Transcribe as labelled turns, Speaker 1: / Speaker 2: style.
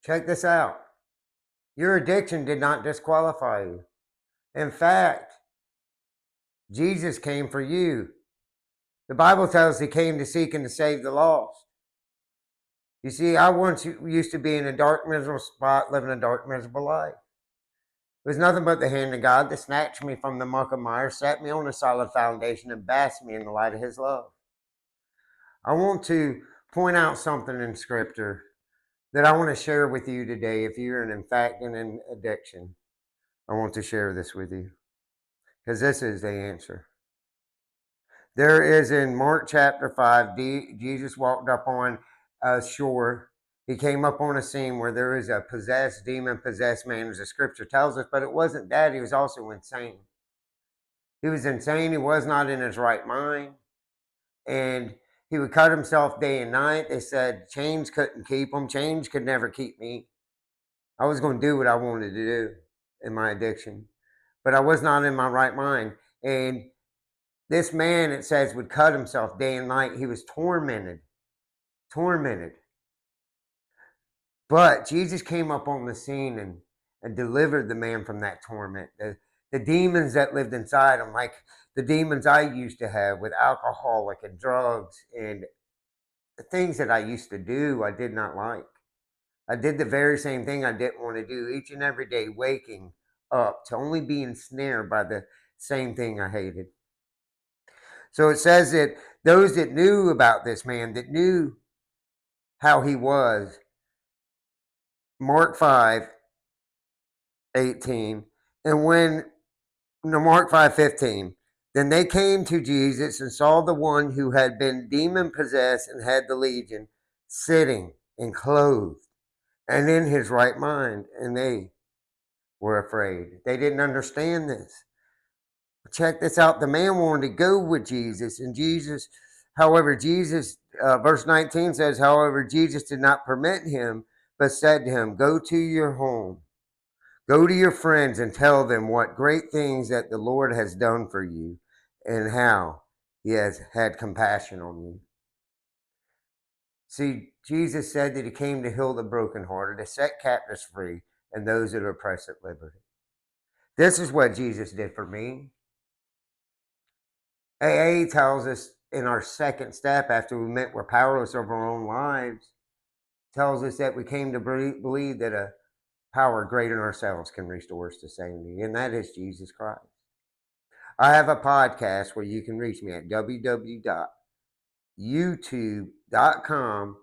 Speaker 1: Check this out. Your addiction did not disqualify you. In fact, Jesus came for you. The Bible tells us he came to seek and to save the lost. You see, I once used to be in a dark, miserable spot, living a dark, miserable life. It was nothing but the hand of God that snatched me from the muck of mire, set me on a solid foundation, and bathed me in the light of his love. I want to point out something in Scripture that I want to share with you today. If you're in fact in an addiction, I want to share this with you because this is the answer. There is in Mark chapter 5, Jesus walked up on a shore. He came up on a scene where there is a possessed, demon-possessed man, as the scripture tells us, but it wasn't that. He was also insane. He was insane. He was not in his right mind. And he would cut himself day and night. They said chains couldn't keep him. Chains could never keep me. I was going to do what I wanted to do in my addiction, but I was not in my right mind. And this man, it says, would cut himself day and night. He was tormented. But Jesus came up on the scene and delivered the man from that torment. The demons that lived inside him, like the demons I used to have with alcoholic and drugs and the things that I used to do, I did not like. I did the very same thing I didn't want to do each and every day, waking up to only be ensnared by the same thing I hated. So it says that those that knew about this man, that knew how he was, Mark 5:18, and when Mark 5:15, then they came to Jesus and saw the one who had been demon possessed and had the legion sitting and clothed and in his right mind, and they were afraid. They didn't understand this. Check this out. The man wanted to go with Jesus, and verse 19 says, however, Jesus did not permit him, but said to him, go to your home, go to your friends and tell them what great things that the Lord has done for you and how he has had compassion on you. See, Jesus said that he came to heal the brokenhearted, to set captives free, and those that are oppressed at liberty. This is what Jesus did for me. AA tells us in our second step, after we admit we're powerless over our own lives, tells us that we came to believe that a power greater than ourselves can restore us to sanity, and that is Jesus Christ. I have a podcast where you can reach me at www.youtube.com/